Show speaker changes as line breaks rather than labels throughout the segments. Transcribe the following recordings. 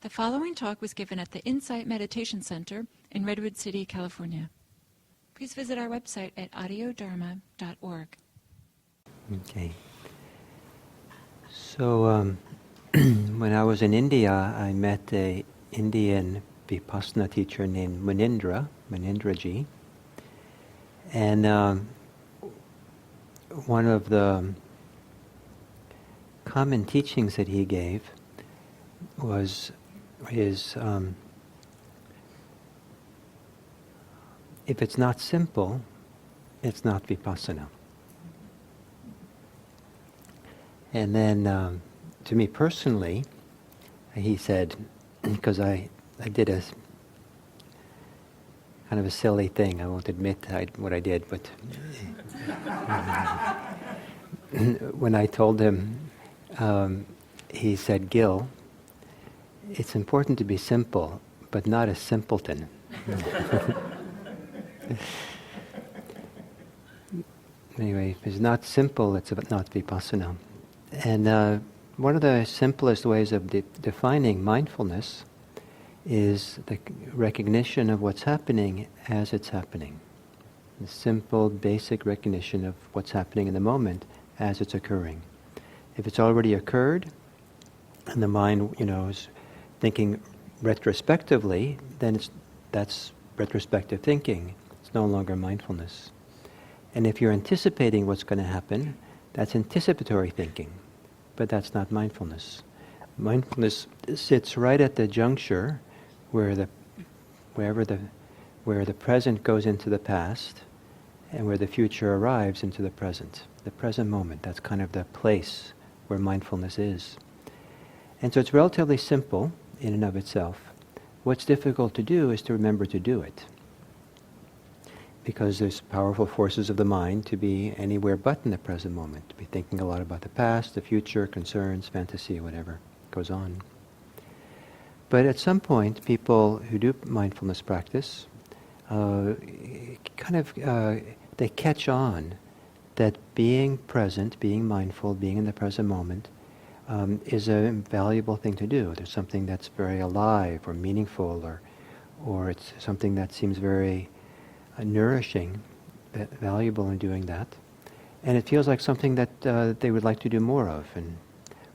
The following talk was given at the Insight Meditation Center in Redwood City, California. Please visit our website at audiodharma.org.
Okay. So when I was in India, I met an Indian Vipassana teacher named Munindraji. And one of the common teachings that he gave was his, if it's not simple, it's not Vipassana. And then to me personally, he said, because I did a kind of a silly thing, I won't admit what I did, but when I told him, he said, "Gil, it's important to be simple, but not a simpleton." Anyway, if it's not simple, it's not Vipassana. And one of the simplest ways of defining mindfulness is the recognition of what's happening as it's happening. The simple, basic recognition of what's happening in the moment as it's occurring. If it's already occurred, and the mind, is thinking retrospectively, then that's retrospective thinking. It's no longer mindfulness. And if you're anticipating what's going to happen, that's anticipatory thinking, but that's not mindfulness. Mindfulness sits right at the juncture where the present goes into the past, and where the future arrives into the present moment. That's kind of the place where mindfulness is. And so it's relatively simple in and of itself. What's difficult to do is to remember to do it, because there's powerful forces of the mind to be anywhere but in the present moment, to be thinking a lot about the past, the future, concerns, fantasy, whatever goes on. But at some point, people who do mindfulness practice, they catch on that being present, being mindful, being in the present moment, is a valuable thing to do. There's something that's very alive or meaningful, or it's something that seems very nourishing, valuable in doing that. And it feels like something that they would like to do more of. And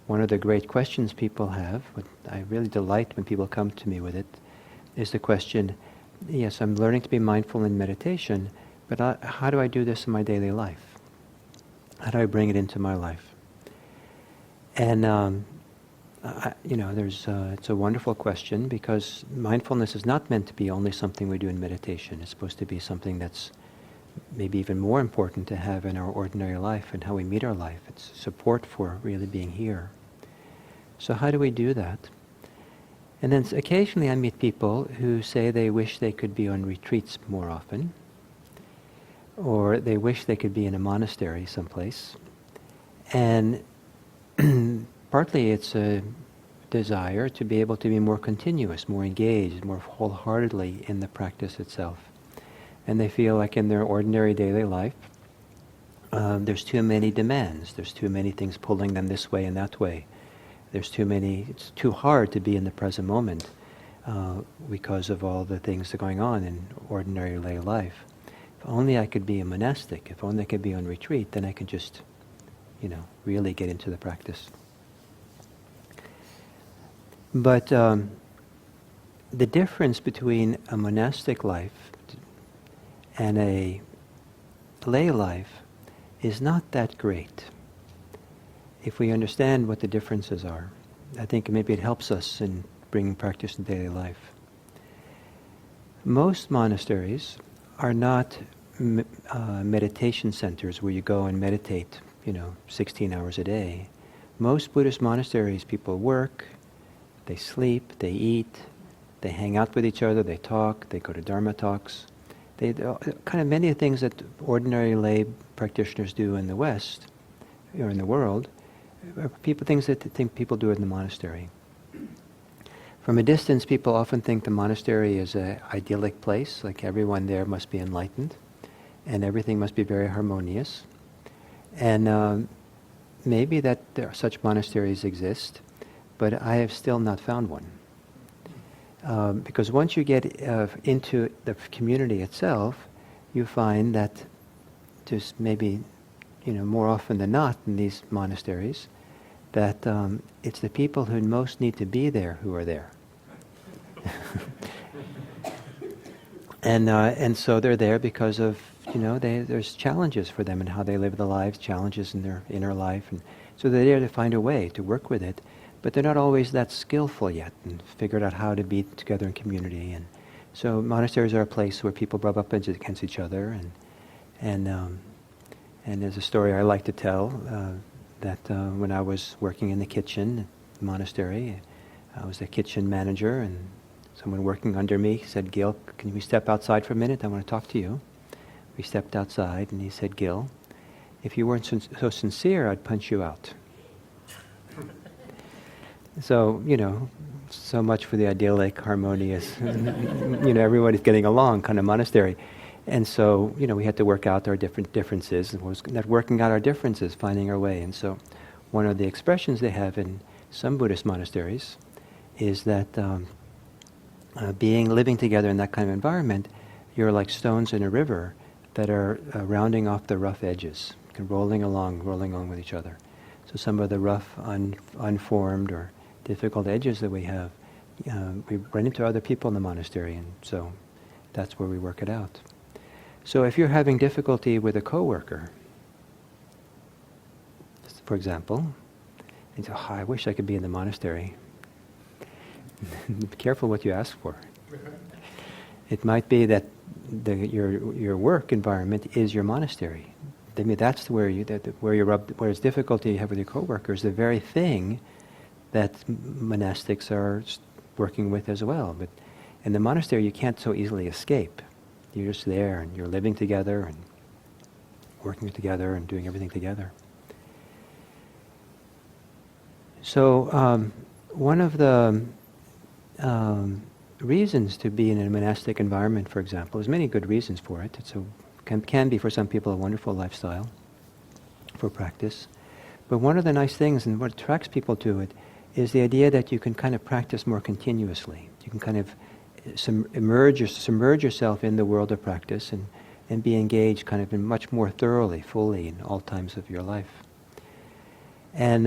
one of the great questions people have, what I really delight when people come to me with it, is the question, yes, I'm learning to be mindful in meditation, but how do I do this in my daily life? How do I bring it into my life? And it's a wonderful question, because mindfulness is not meant to be only something we do in meditation. It's supposed to be something that's maybe even more important to have in our ordinary life and how we meet our life. It's support for really being here. So how do we do that? And then occasionally I meet people who say they wish they could be on retreats more often, or they wish they could be in a monastery someplace. And partly it's a desire to be able to be more continuous, more engaged, more wholeheartedly in the practice itself. And they feel like in their ordinary daily life, there's too many demands. There's too many things pulling them this way and that way. It's too hard to be in the present moment because of all the things that are going on in ordinary lay life. If only I could be a monastic, if only I could be on retreat, then I could just, really get into the practice. But the difference between a monastic life and a lay life is not that great. If we understand what the differences are, I think maybe it helps us in bringing practice in daily life. Most monasteries are not meditation centers where you go and meditate, 16 hours a day. Most Buddhist monasteries, people work, they sleep, they eat, they hang out with each other, they talk, they go to Dharma talks. They kind of many things that ordinary lay practitioners do in the West, or in the world, things that think people do in the monastery. From a distance, people often think the monastery is an idyllic place, like everyone there must be enlightened, and everything must be very harmonious. And maybe that such monasteries exist, but I have still not found one. Because once you get into the community itself, you find that just maybe, more often than not in these monasteries, that it's the people who most need to be there who are there. And so they're there because of, there's challenges for them in how they live their lives, challenges in their inner life. And so they're there to find a way to work with it, but they're not always that skillful yet and figured out how to be together in community. And so monasteries are a place where people rub up against each other. And there's a story I like to tell that when I was working in the kitchen at the monastery, I was the kitchen manager, and someone working under me said, "Gil, can we step outside for a minute? I want to talk to you." We stepped outside, and he said, "Gil, if you weren't so sincere, I'd punch you out." So, so much for the idyllic, harmonious, everybody's getting along kind of monastery. And so, we had to work out our different differences, and was that working out our differences, finding our way. And so one of the expressions they have in some Buddhist monasteries is that living together in that kind of environment, you're like stones in a river that are rounding off the rough edges, rolling along with each other. So some of the rough, unformed or difficult edges that we have, we run into other people in the monastery, and so that's where we work it out. So if you're having difficulty with a coworker, for example, and say, "Oh, I wish I could be in the monastery." Be careful what you ask for. It might be that your work environment is your monastery. I mean, that's where where it's difficulty you have with your coworkers, the very thing that monastics are working with as well. But in the monastery, you can't so easily escape. You're just there, and you're living together, and working together, and doing everything together. So one of the reasons to be in a monastic environment, for example, there's many good reasons for it. Can be for some people a wonderful lifestyle for practice. But one of the nice things, and what attracts people to it, is the idea that you can kind of practice more continuously. You can kind of submerge yourself in the world of practice and be engaged kind of in much more thoroughly, fully in all times of your life. And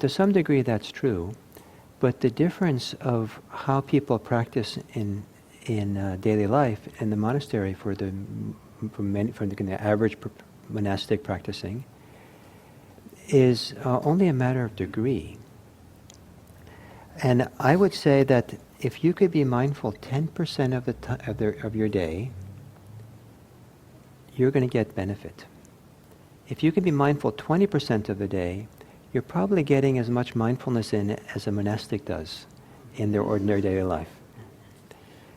to some degree that's true, but the difference of how people practice in daily life in the monastery for the average monastic practicing is only a matter of degree. And I would say that if you could be mindful 10% of your day, you're going to get benefit. If you can be mindful 20% of the day, you're probably getting as much mindfulness in as a monastic does in their ordinary daily life.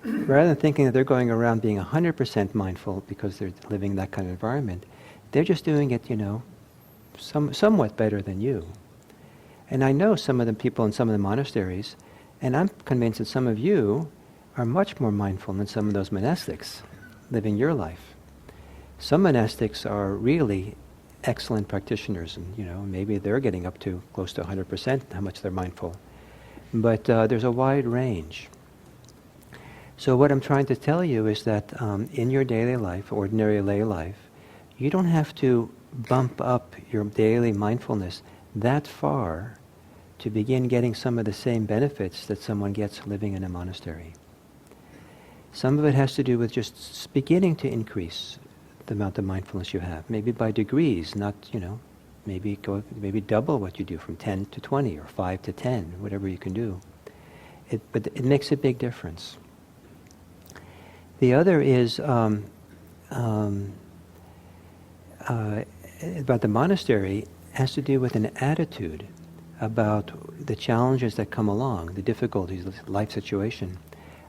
Rather than thinking that they're going around being 100% mindful because they're living in that kind of environment, they're just doing it, somewhat better than you. And I know some of the people in some of the monasteries, and I'm convinced that some of you are much more mindful than some of those monastics living your life. Some monastics are really excellent practitioners, and maybe they're getting up to close to 100% how much they're mindful. But there's a wide range. So what I'm trying to tell you is that in your daily life, ordinary lay life, you don't have to bump up your daily mindfulness that far to begin getting some of the same benefits that someone gets living in a monastery. Some of it has to do with just beginning to increase the amount of mindfulness you have, maybe by degrees, not, maybe double what you do from 10 to 20 or 5 to 10, whatever you can do. But it makes a big difference. The other is about the monastery has to do with an attitude about the challenges that come along, the difficulties, the life situation.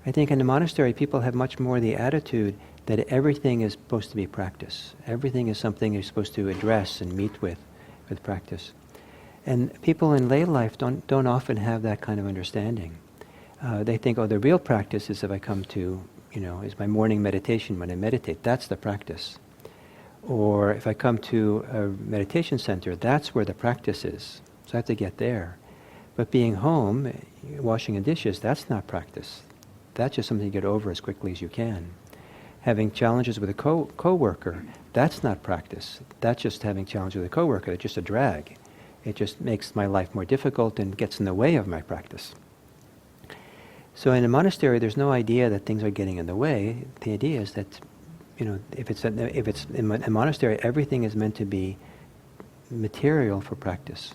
I think in the monastery people have much more the attitude that everything is supposed to be practice. Everything is something you're supposed to address and meet with practice. And people in lay life don't often have that kind of understanding. They think, the real practice is if I come to, is my morning meditation when I meditate. That's the practice. Or if I come to a meditation center, that's where the practice is. So I have to get there. But being home, washing the dishes, that's not practice. That's just something you get over as quickly as you can. Having challenges with a co-worker, that's not practice. That's just having challenges with a coworker. It's just a drag. It just makes my life more difficult and gets in the way of my practice. So in a monastery, there's no idea that things are getting in the way. The idea is that, if it's in a monastery, everything is meant to be material for practice.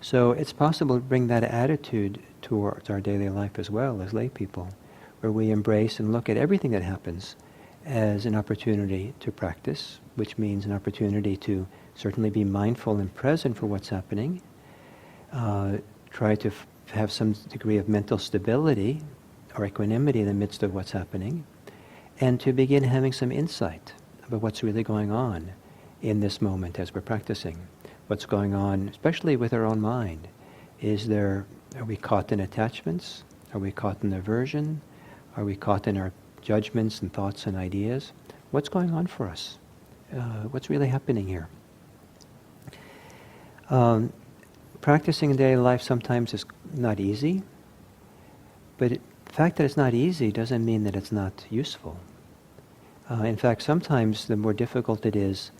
So it's possible to bring that attitude towards our daily life as well as lay people, where we embrace and look at everything that happens as an opportunity to practice, which means an opportunity to certainly be mindful and present for what's happening, try to have some degree of mental stability or equanimity in the midst of what's happening, and to begin having some insight about what's really going on in this moment as we're practicing. What's going on, especially with our own mind. Are we caught in attachments? Are we caught in aversion? Are we caught in our judgments and thoughts and ideas? What's going on for us? What's really happening here? Practicing in daily life sometimes is not easy, but the fact that it's not easy doesn't mean that it's not useful. In fact, sometimes the more difficult it is,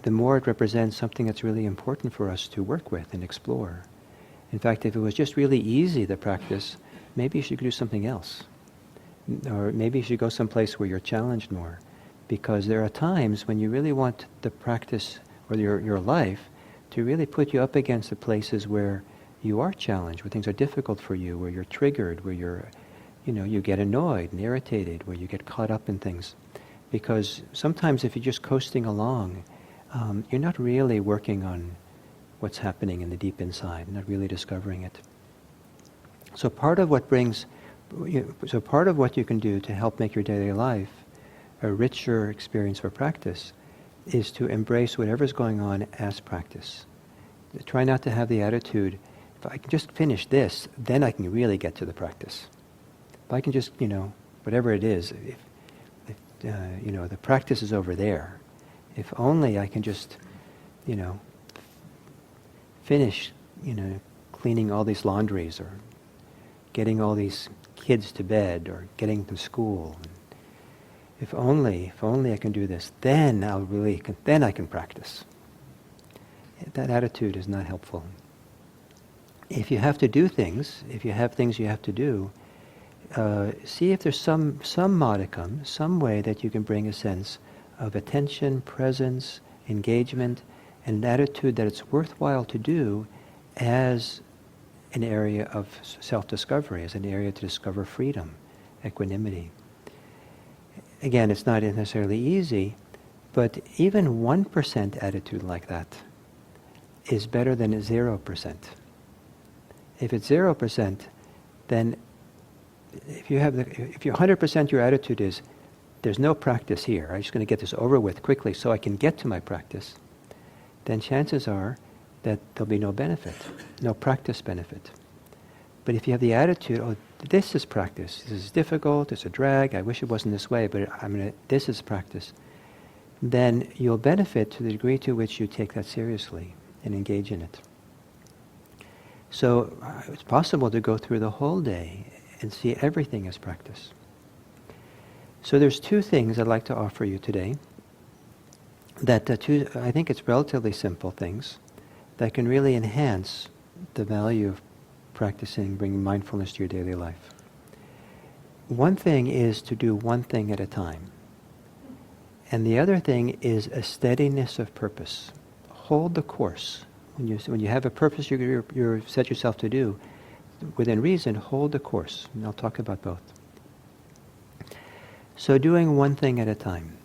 the more it represents something that's really important for us to work with and explore. In fact, if it was just really easy, the practice, maybe you should do something else. Or maybe you should go someplace where you're challenged more. Because there are times when you really want the practice or your life to really put you up against the places where you are challenged, where things are difficult for you, where you're triggered, where you get annoyed and irritated, where you get caught up in things. Because sometimes if you're just coasting along, you're not really working on what's happening in the deep inside, not really discovering it. So part of what you can do to help make your daily life a richer experience for practice is to embrace whatever's going on as practice. Try not to have the attitude, if I can just finish this, then I can really get to the practice. If I can just, whatever it is, the practice is over there. If only I can just, finish, cleaning all these laundries or getting all these kids to bed or getting to school. If only I can do this, then I can practice. That attitude is not helpful. If you have to do things, if you have things you have to do, see if there's some modicum, some way that you can bring a sense of attention, presence, engagement, and an attitude that it's worthwhile to do as an area of self-discovery, as an area to discover freedom, equanimity. Again, it's not necessarily easy, but even 1% attitude like that is better than 0%. If it's 0%, then if you're 100% your attitude is, there's no practice here, I'm just going to get this over with quickly so I can get to my practice, then chances are that there'll be no benefit, no practice benefit. But if you have the attitude, oh, this is practice, this is difficult, it's a drag, I wish it wasn't this way, but this is practice, then you'll benefit to the degree to which you take that seriously and engage in it. So it's possible to go through the whole day and see everything as practice. So there's two things I'd like to offer you today. I think it's relatively simple things that can really enhance the value of practicing, bringing mindfulness to your daily life. One thing is to do one thing at a time. And the other thing is a steadiness of purpose. Hold the course. When you have a purpose you set yourself to do, within reason, hold the course. And I'll talk about both. So doing one thing at a time.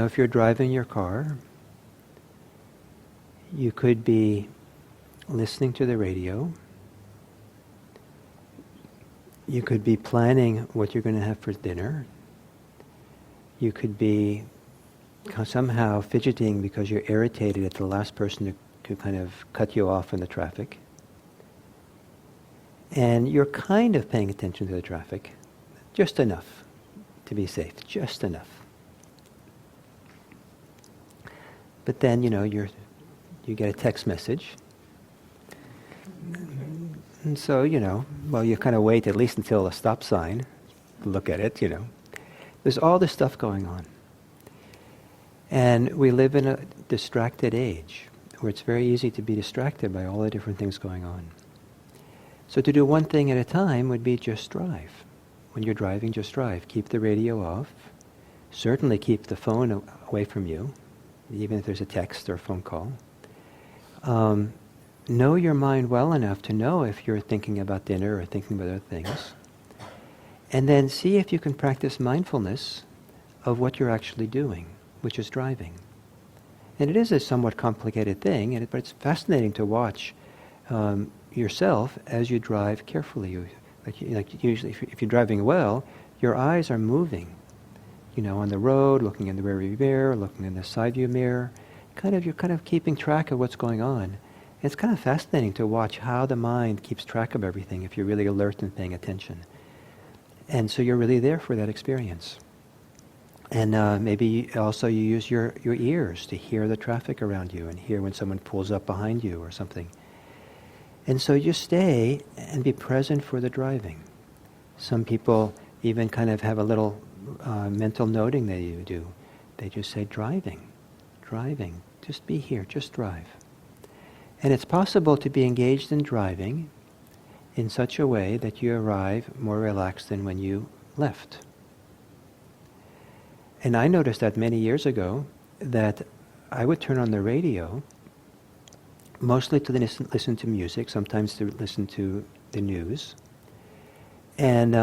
If you're driving your car, you could be listening to the radio. You could be planning what you're going to have for dinner. You could be somehow fidgeting because you're irritated at the last person to kind of cut you off in the traffic. And you're kind of paying attention to the traffic, just enough to be safe, just enough. But then, you you get a text message. And so, well, you kind of wait at least until the stop sign, look at it, There's all this stuff going on. And we live in a distracted age where it's very easy to be distracted by all the different things going on. So to do one thing at a time would be just drive. When you're driving, just drive. Keep the radio off. Certainly keep the phone away from you, even if there's a text or a phone call. Know your mind well enough to know if you're thinking about dinner or thinking about other things. And then see if you can practice mindfulness of what you're actually doing, which is driving. And it is a somewhat complicated thing, but it's fascinating to watch yourself as you drive carefully. Like usually, if you're driving well, your eyes are moving, on the road, looking in the rearview mirror, looking in the side view mirror. You're kind of keeping track of what's going on. It's kind of fascinating to watch how the mind keeps track of everything if you're really alert and paying attention. And so you're really there for that experience. And maybe also you use your ears to hear the traffic around you and hear when someone pulls up behind you or something. And so you stay and be present for the driving. Some people even kind of have a little mental noting that you do. They just say driving, just be here, just drive. And it's possible to be engaged in driving in such a way that you arrive more relaxed than when you left. And I noticed that many years ago that I would turn on the radio, mostly to listen to music, sometimes to listen to the news. And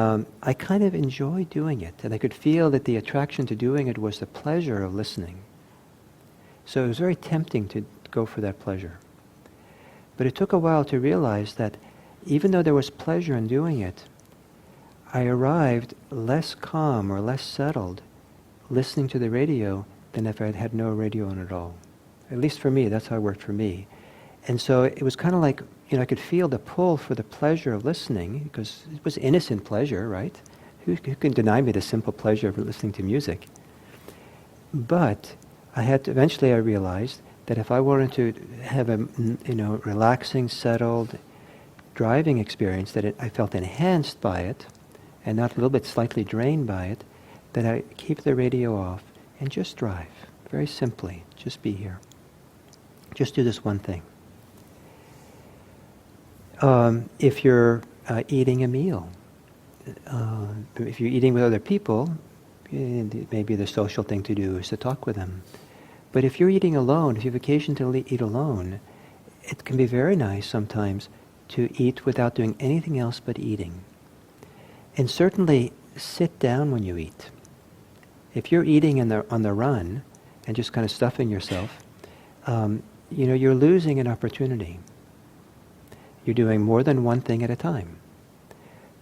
I kind of enjoyed doing it. And I could feel that the attraction to doing it was the pleasure of listening. So it was very tempting to go for that pleasure. But it took a while to realize that even though there was pleasure in doing it, I arrived less calm or less settled listening to the radio than if I had no radio on at all. At least for me, that's how it worked for me. And so it was kind of like, I could feel the pull for the pleasure of listening, because it was innocent pleasure, right? Who can deny me the simple pleasure of listening to music? But eventually I realized that if I wanted to have a, relaxing, settled driving experience, that I felt enhanced by it, and not a little bit slightly drained by it, that I keep the radio off and just drive. Very simply, just be here. Just do this one thing. If you're eating a meal, if you're eating with other people, maybe the social thing to do is to talk with them. But if you're eating alone, if you have occasion to eat alone, it can be very nice sometimes to eat without doing anything else but eating. And certainly sit down when you eat. If you're eating on the run and just kind of stuffing yourself, you're losing an opportunity. You're doing more than one thing at a time.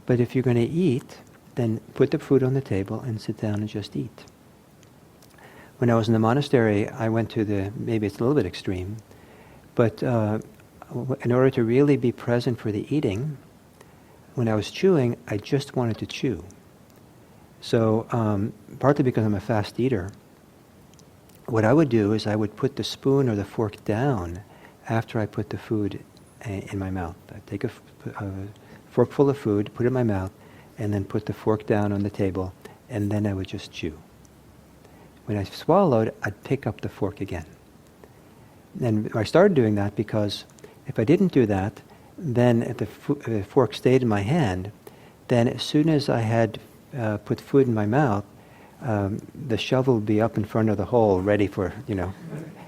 But if you're going to eat, then put the food on the table and sit down and just eat. When I was in the monastery, I went to maybe it's a little bit extreme, but in order to really be present for the eating, when I was chewing, I just wanted to chew. So partly because I'm a fast eater, what I would do is I would put the spoon or the fork down after I put the food in my mouth. I'd take a fork full of food, put it in my mouth, and then put the fork down on the table, and then I would just chew. When I swallowed, I'd pick up the fork again. And I started doing that because if I didn't do that, then if the fork stayed in my hand, then as soon as I had put food in my mouth, the shovel would be up in front of the hole, ready for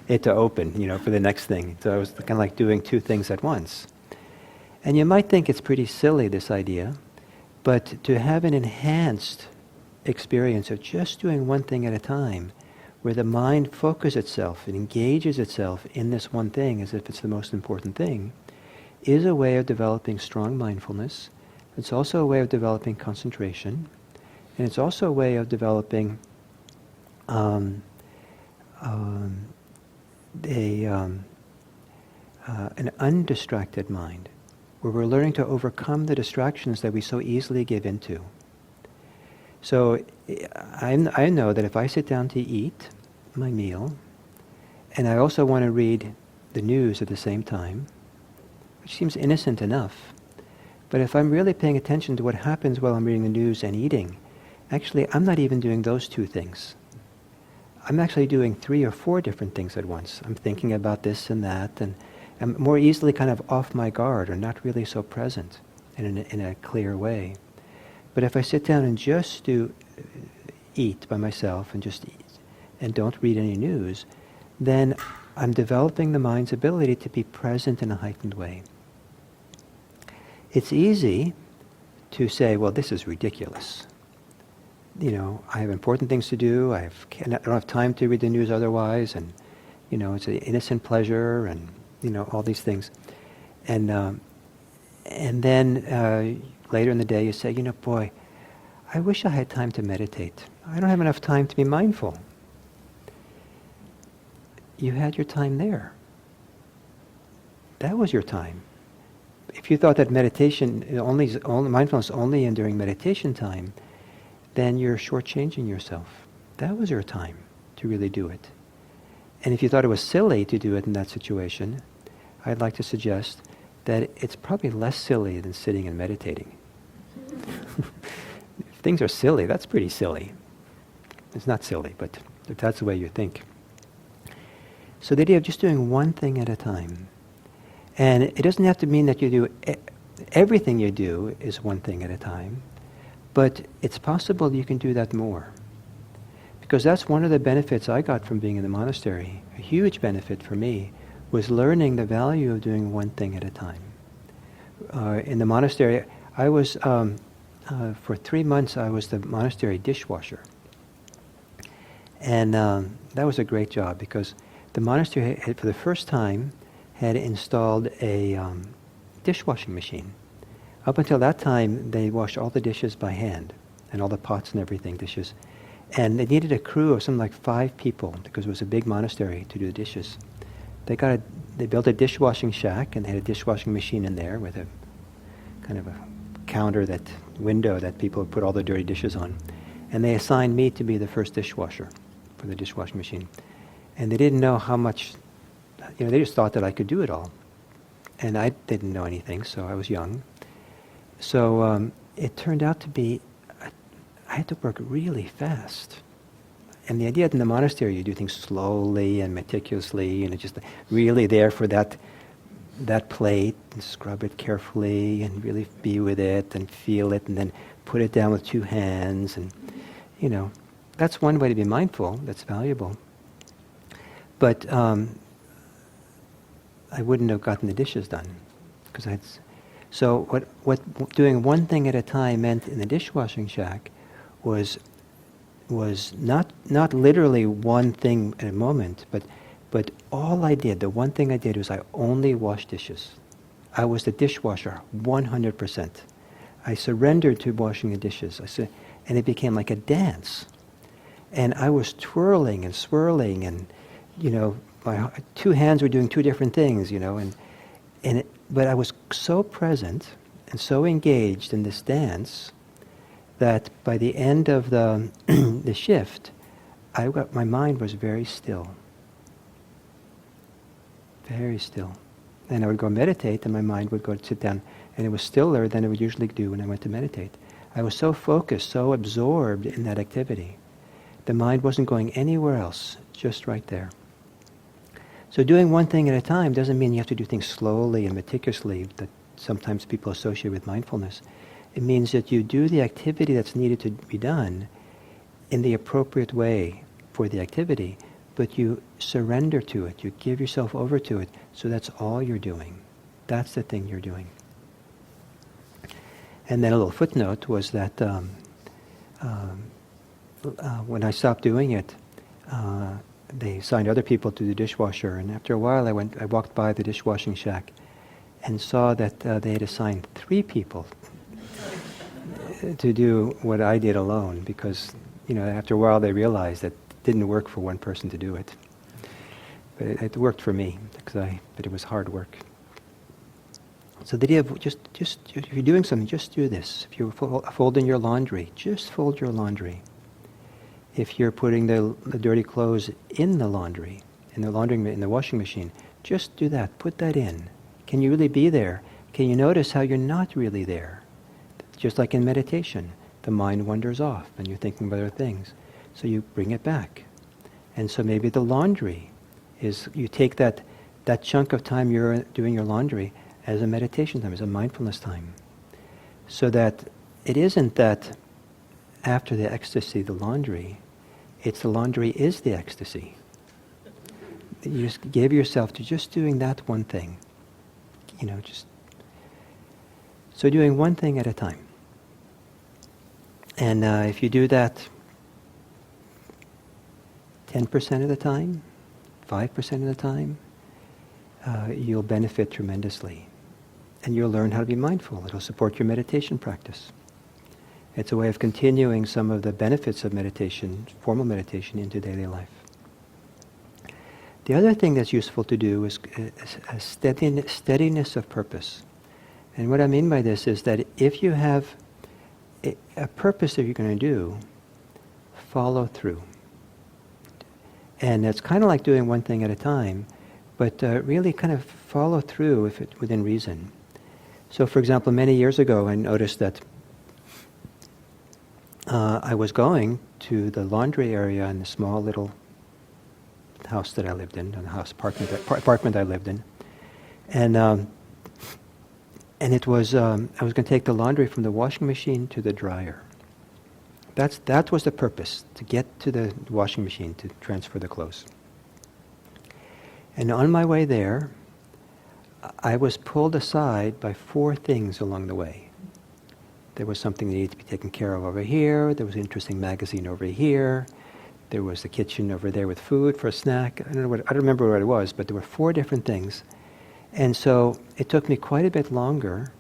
it to open, for the next thing. So I was kind of like doing two things at once. And you might think it's pretty silly, this idea, but to have an enhanced experience of just doing one thing at a time, where the mind focuses itself and engages itself in this one thing as if it's the most important thing, is a way of developing strong mindfulness. It's also a way of developing concentration, and it's also a way of developing an undistracted mind, where we're learning to overcome the distractions that we so easily give into. So I know that if I sit down to eat my meal, and I also want to read the news at the same time, which seems innocent enough. But if I'm really paying attention to what happens while I'm reading the news and eating, actually I'm not even doing those two things. I'm actually doing 3 or 4 different things at once. I'm thinking about this and that, and I'm more easily kind of off my guard or not really so present in a clear way. But if I sit down and just do eat by myself and just eat and don't read any news, then I'm developing the mind's ability to be present in a heightened way. It's easy to say, well, this is ridiculous. You know, I have important things to do, I don't have time to read the news otherwise, and, you know, it's an innocent pleasure, and, you know, all these things. And then later in the day you say, you know, boy, I wish I had time to meditate. I don't have enough time to be mindful. You had your time there. That was your time. If you thought that meditation only mindfulness only during meditation time, then you're shortchanging yourself. That was your time to really do it. And if you thought it was silly to do it in that situation, I'd like to suggest that it's probably less silly than sitting and meditating. If things are silly, that's pretty silly. It's not silly, but if that's the way you think. So the idea of just doing one thing at a time. And it doesn't have to mean that you do everything you do is one thing at a time, but it's possible you can do that more. Because that's one of the benefits I got from being in the monastery. A huge benefit for me was learning the value of doing one thing at a time. In the monastery, I was, for 3 months, I was the monastery dishwasher. And that was a great job because the monastery had, for the first time, had installed a dishwashing machine. Up until that time, they washed all the dishes by hand, and all the pots and everything, dishes. And they needed a crew of something like 5 people, because it was a big monastery, to do the dishes. They built a dishwashing shack, and they had a dishwashing machine in there with a kind of a window that people would put all the dirty dishes on. And they assigned me to be the first dishwasher for the dishwashing machine. And they didn't know how much, they just thought that I could do it all. And I didn't know anything, so I was young. So it turned out to be, I had to work really fast. And the idea that in the monastery you do things slowly and meticulously, and just really there for that plate, and scrub it carefully, and really be with it, and feel it, and then put it down with 2 hands, and, that's one way to be mindful, that's valuable. But I wouldn't have gotten the dishes done, because So what doing one thing at a time meant in the dishwashing shack was not literally one thing at a moment, but all I did, the one thing I did was I only washed dishes. I was the dishwasher 100%. I surrendered to washing the dishes. And it became like a dance. And I was twirling and swirling, and my 2 hands were doing 2 different things, but I was so present and so engaged in this dance that by the end of the the shift, my mind was very still. Very still. And I would go meditate, and my mind would go sit down, and it was stiller than it would usually do when I went to meditate. I was so focused, so absorbed in that activity. The mind wasn't going anywhere else, just right there. So doing one thing at a time doesn't mean you have to do things slowly and meticulously that sometimes people associate with mindfulness. It means that you do the activity that's needed to be done in the appropriate way for the activity, but you surrender to it, you give yourself over to it, so that's all you're doing. That's the thing you're doing. And then a little footnote was that when I stopped doing it, they assigned other people to the dishwasher, and after a while I walked by the dishwashing shack and saw that they had assigned 3 people to do what I did alone, because after a while they realized that it didn't work for one person to do it. But it worked for me, but it was hard work. So the idea of just if you're doing something, just do this. If you're folding your laundry, just fold your laundry. If you're putting the dirty clothes in the laundry, in the washing machine, Just do that. Put that in. Can you really be there? Can you notice how you're not really there? Just like in meditation, the mind wanders off and you're thinking about other things. So you bring it back. And so maybe the laundry is, you take that chunk of time you're doing your laundry as a meditation time, as a mindfulness time. So that it isn't that after the ecstasy, the laundry, it's the laundry is the ecstasy. You just give yourself to just doing that one thing. So doing one thing at a time. And if you do that 10% of the time, 5% of the time, you'll benefit tremendously. And you'll learn how to be mindful. It'll support your meditation practice. It's a way of continuing some of the benefits of meditation, formal meditation, into daily life. The other thing that's useful to do is a steadiness of purpose. And what I mean by this is that if you have a purpose that you're going to do, follow through. And it's kind of like doing one thing at a time, but really kind of follow through if it's within reason. So for example, many years ago I noticed that I was going to the laundry area in the small little house that I lived in, the apartment I lived in, and it was I was going to take the laundry from the washing machine to the dryer. That was the purpose, to get to the washing machine to transfer the clothes. And on my way there, I was pulled aside by 4 things along the way. There was something that needed to be taken care of over here. There was an interesting magazine over here. There was the kitchen over there with food for a snack. I don't remember what it was, but there were 4 different things. And so it took me quite a bit longer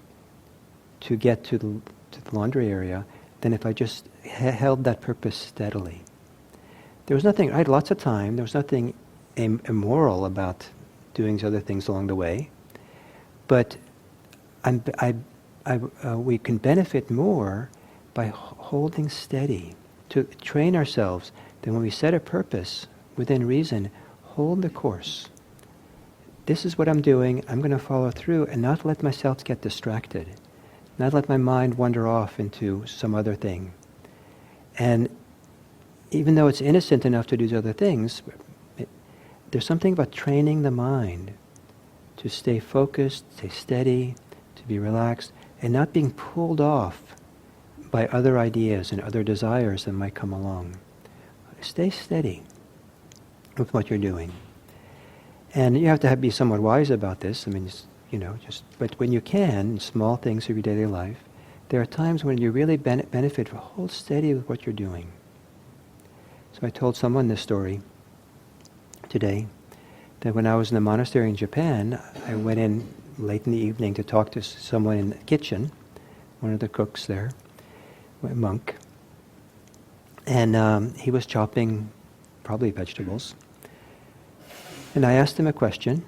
to get to the laundry area than if I just held that purpose steadily. There was nothing, I had lots of time. There was nothing immoral about doing other things along the way. But we can benefit more by holding steady, to train ourselves that when we set a purpose within reason, hold the course. This is what I'm doing, I'm going to follow through and not let myself get distracted, not let my mind wander off into some other thing. And even though it's innocent enough to do these other things, there's something about training the mind to stay focused, stay steady, to be relaxed, and not being pulled off by other ideas and other desires that might come along. Stay steady with what you're doing. And you have to be somewhat wise about this. I mean, but when you can, in small things of your daily life, there are times when you really benefit from hold steady with what you're doing. So I told someone this story today, that when I was in the monastery in Japan, I went in late in the evening to talk to someone in the kitchen, one of the cooks there, a monk, and he was chopping probably vegetables. And I asked him a question,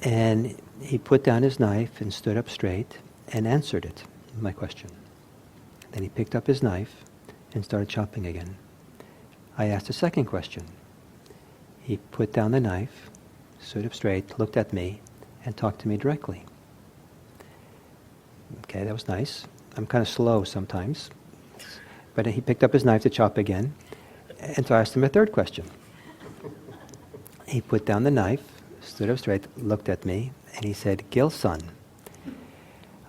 and he put down his knife and stood up straight and answered it, my question. Then he picked up his knife and started chopping again. I asked a second question. He put down the knife, stood up straight, looked at me, and talked to me directly. Okay, that was nice. I'm kind of slow sometimes. But he picked up his knife to chop again, and so I asked him a third question. He put down the knife, stood up straight, looked at me, and he said, "Gil-san,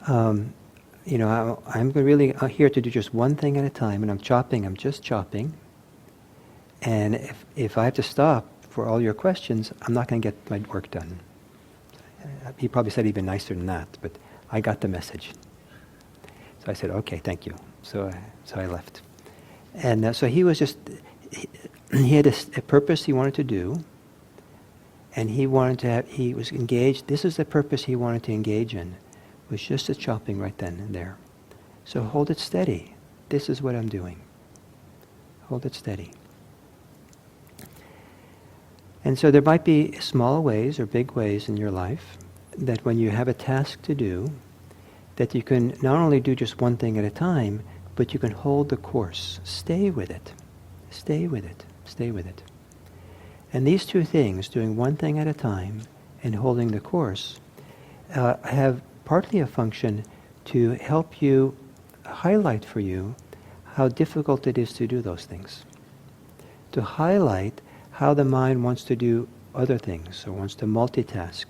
I'm really here to do just one thing at a time, and I'm just chopping. And if I have to stop for all your questions, I'm not going to get my work done." He probably said even nicer than that, but I got the message. So I said, "Okay, thank you." So I left. And so he was he had a purpose he wanted to do, and he was engaged. This is the purpose he wanted to engage in, was just the chopping right then and there. So hold it steady. This is what I'm doing. Hold it steady. And so there might be small ways or big ways in your life that when you have a task to do, that you can not only do just one thing at a time, but you can hold the course. Stay with it. Stay with it. Stay with it. And these 2 things, doing one thing at a time and holding the course have partly a function to help you, highlight for you how difficult it is to do those things. To highlight how the mind wants to do other things or wants to multitask.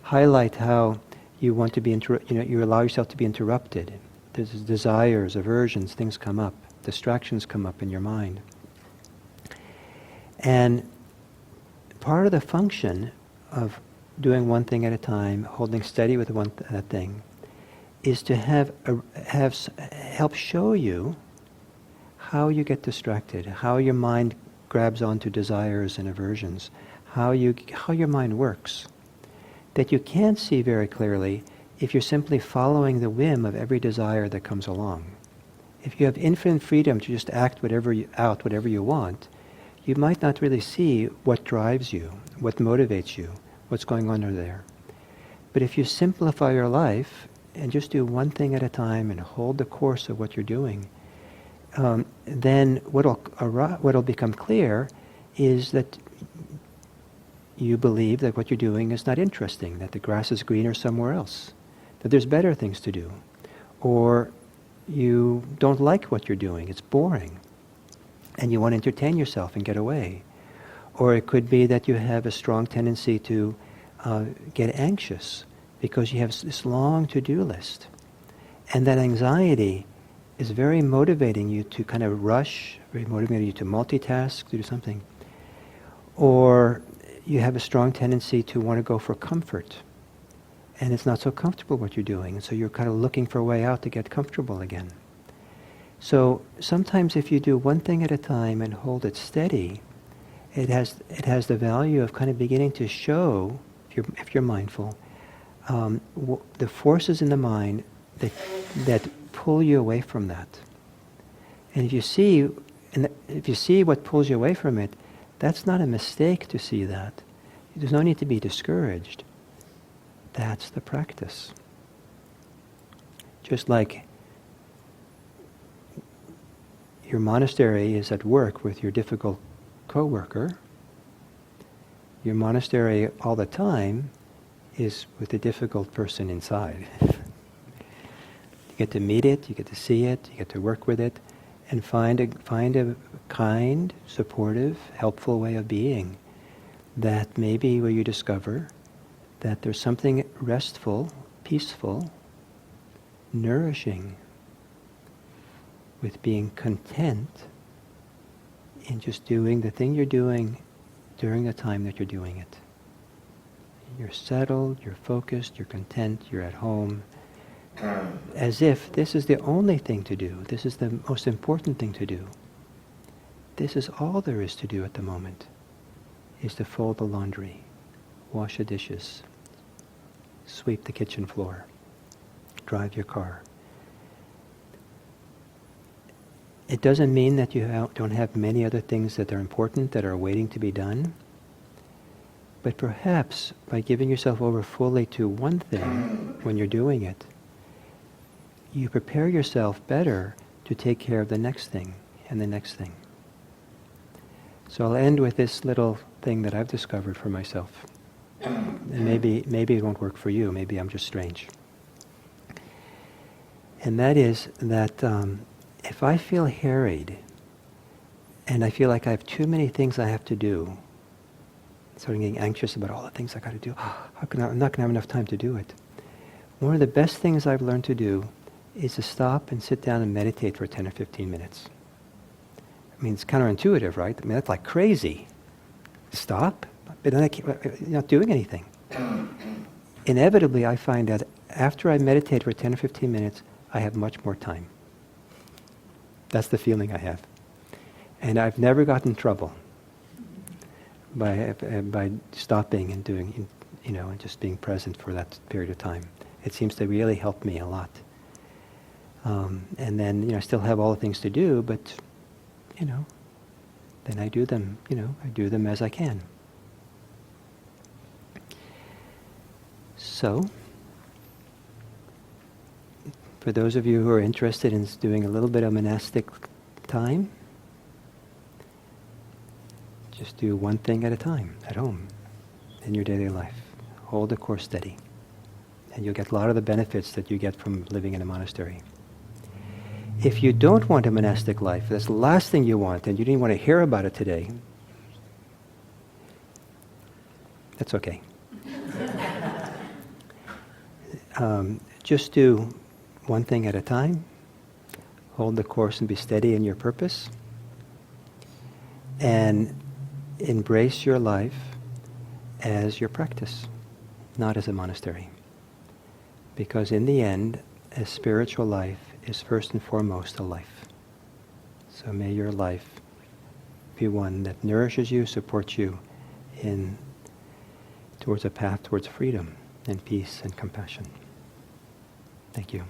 Highlight how you want to be, you allow yourself to be interrupted. There's desires, aversions, things come up, distractions come up in your mind. And part of the function of doing one thing at a time, holding steady with that thing, is to help show you how you get distracted, how your mind grabs onto desires and aversions, how your mind works, that you can't see very clearly if you're simply following the whim of every desire that comes along. If you have infinite freedom to just act whatever you want, you might not really see what drives you, what motivates you, what's going on over there. But if you simplify your life and just do one thing at a time and hold the course of what you're doing, then what'll become clear is that you believe that what you're doing is not interesting, that the grass is greener somewhere else, that there's better things to do, or you don't like what you're doing, it's boring, and you want to entertain yourself and get away. Or it could be that you have a strong tendency to get anxious because you have this long to-do list. And that anxiety is very motivating you to kind of rush, very motivating you to multitask, to do something. Or you have a strong tendency to want to go for comfort. And it's not so comfortable what you're doing. And so you're kind of looking for a way out to get comfortable again. So sometimes if you do one thing at a time and hold it steady, it has the value of kind of beginning to show, if you're mindful, the forces in the mind that pull you away from that. And if you see what pulls you away from it, that's not a mistake to see that. There's no need to be discouraged. That's the practice. Just like your monastery is at work with your difficult co-worker, your monastery all the time is with the difficult person inside. You get to meet it, you get to see it, you get to work with it, and find a kind, supportive, helpful way of being that maybe where you discover that there's something restful, peaceful, nourishing with being content in just doing the thing you're doing during the time that you're doing it. You're settled, you're focused, you're content, you're at home, as if this is the only thing to do, this is the most important thing to do. This is all there is to do at the moment, is to fold the laundry, wash the dishes, sweep the kitchen floor, drive your car. It doesn't mean that you don't have many other things that are important, that are waiting to be done. But perhaps by giving yourself over fully to one thing when you're doing it, you prepare yourself better to take care of the next thing and the next thing. So I'll end with this little thing that I've discovered for myself. And maybe it won't work for you. Maybe I'm just strange. And that is that if I feel harried and I feel like I have too many things I have to do, starting getting anxious about all the things I got to do, I'm not going to have enough time to do it. One of the best things I've learned to do is to stop and sit down and meditate for 10 or 15 minutes. I mean, it's counterintuitive, right? I mean, that's like crazy. Stop? But then you're not doing anything. Inevitably, I find that after I meditate for 10 or 15 minutes, I have much more time. That's the feeling I have. And I've never gotten in trouble by stopping and doing, and just being present for that period of time. It seems to really help me a lot. And then, I still have all the things to do, but, then I do them, I do them as I can. So, for those of you who are interested in doing a little bit of monastic time, just do one thing at a time at home in your daily life. hold the course steady. And you'll get a lot of the benefits that you get from living in a monastery. If you don't want a monastic life, that's the last thing you want, and you didn't want to hear about it today, that's okay. Just do one thing at a time. Hold the course and be steady in your purpose. And embrace your life as your practice, not as a monastery. Because in the end, a spiritual life is first and foremost a life. So may your life be one that nourishes you, supports you towards a path towards freedom and peace and compassion. Thank you.